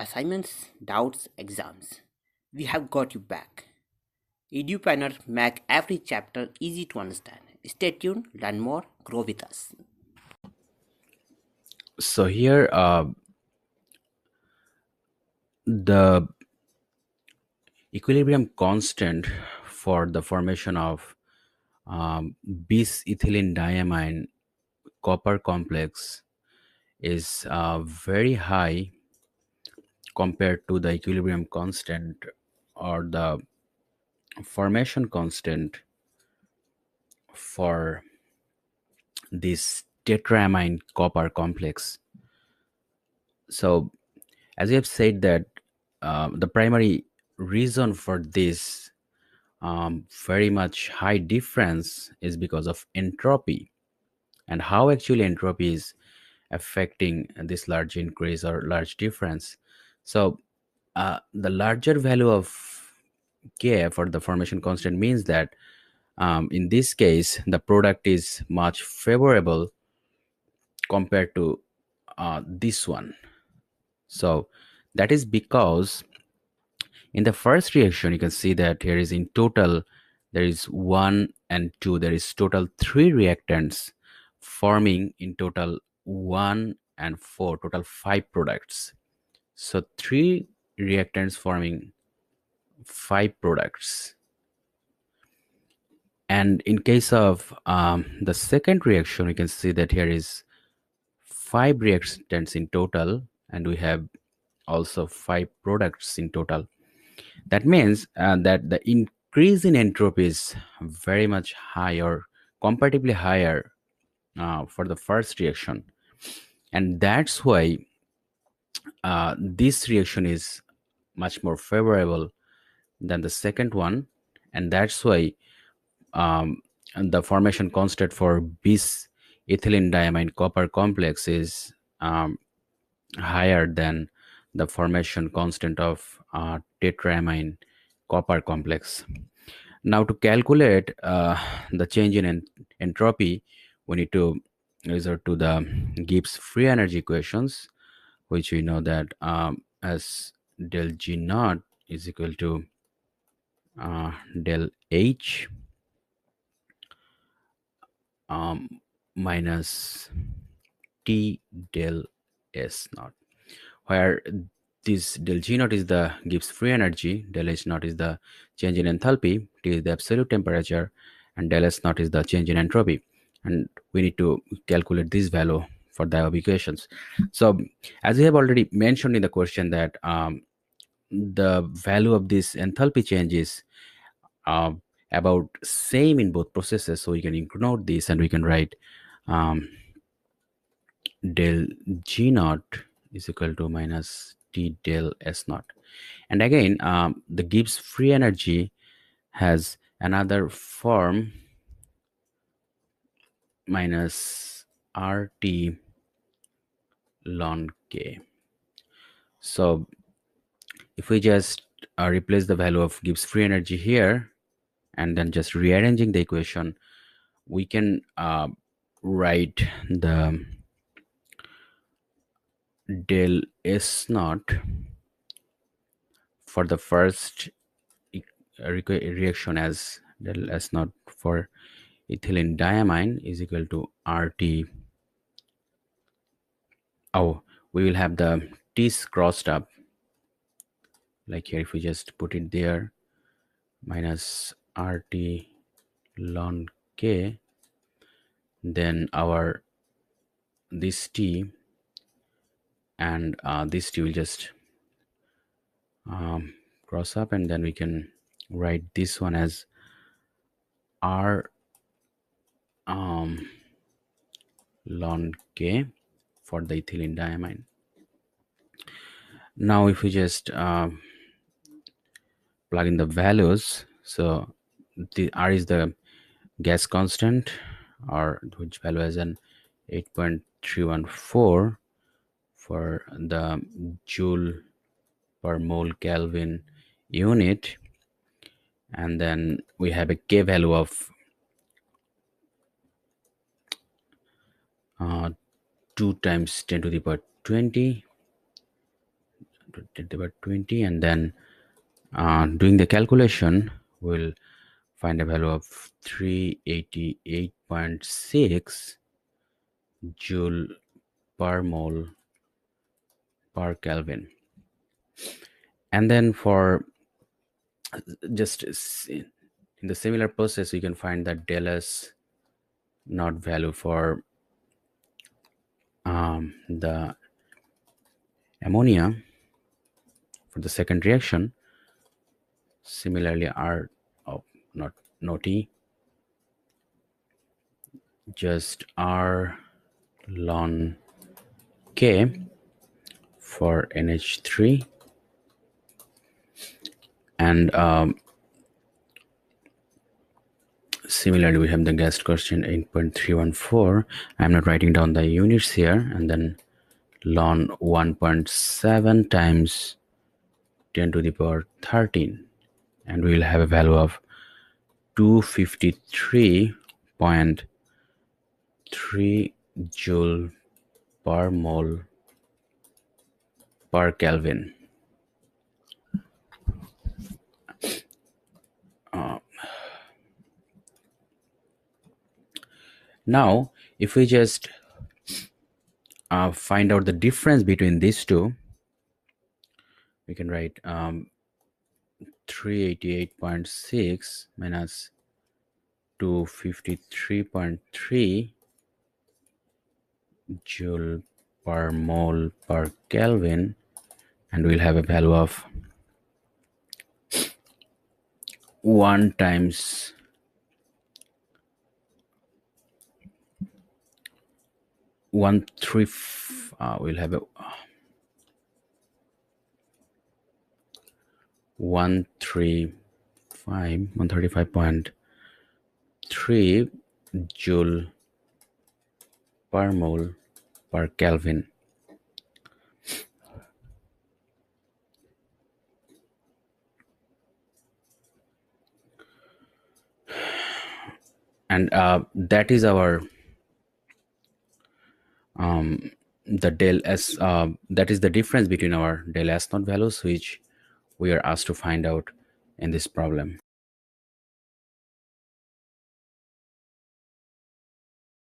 assignments, doubts, exams. We have got you back. EduPlanner make every chapter easy to understand. Stay tuned, learn more, grow with us. So here, the equilibrium constant for the formation of bis ethylene diamine copper complex is very high compared to the equilibrium constant or the formation constant for this tetramine copper complex. So as we have said that the primary reason for this very much high difference is because of entropy, and how actually entropy is affecting this large increase or large difference. So the larger value of k for the formation constant means that in this case the product is much favorable compared to this one. So that is because in the first reaction you can see that here is in total there is 1 and 2, there is total 3 reactants forming in total 1 and 4, total 5 products. So 3 reactants forming 5 products. And in case of the second reaction, we can see that here is 5 reactants in total, and we have also 5 products in total. That means that the increase in entropy is very much higher, comparatively higher for the first reaction. And that's why this reaction is much more favorable than the second one. And that's why and the formation constant for bis ethylene diamine copper complex is higher than the formation constant of tetramine copper complex. Now to calculate the change in entropy, we need to resort to the Gibbs free energy equations, which we know that as del G naught is equal to del H minus T del S naught, where this del G naught is the Gibbs free energy, del H naught is the change in enthalpy, T is the absolute temperature, and del S naught is the change in entropy. And we need to calculate this value for the above equations. So as we have already mentioned in the question that the value of this enthalpy change is uh, about same in both processes, so we can ignore this and we can write um, del G naught is equal to minus T del S naught. And again, the Gibbs free energy has another form, minus RT ln K. So if we just replace the value of Gibbs free energy here and then just rearranging the equation, we can write the del S naught for the first reaction as del S naught for ethylene diamine is equal to RT. Oh, we will have the T's crossed up, like here if we just put it there, minus RT ln K, then our this T and this T will just cross up, and then we can write this one as R ln K for the ethylene diamine. Now if we just plug in the values, so the R is the gas constant, or which value as an 8.314 for the joule per mole Kelvin unit, and then we have a K value of 2 times 10 to the power 20, divided by 20, and then doing the calculation, we'll find a value of 388.6 joule per mole per Kelvin. And then for just in the similar process, you can find that del S naught value for the ammonia for the second reaction. Similarly, R, oh, not T, just R ln K for NH3, and similarly we have the gas constant 8.314. I'm not writing down the units here, and then ln 1.7 times 10 to the power 13, and we will have a value of 253.3 joule per mole per Kelvin. Now if we just find out the difference between these two, we can write 388.6 minus 253.3 joule per mole per Kelvin, and we'll have a value of 1 times we'll have a 135.3 joule per mole per Kelvin. And that is our the del S, that is the difference between our del S naught values, which we are asked to find out in this problem.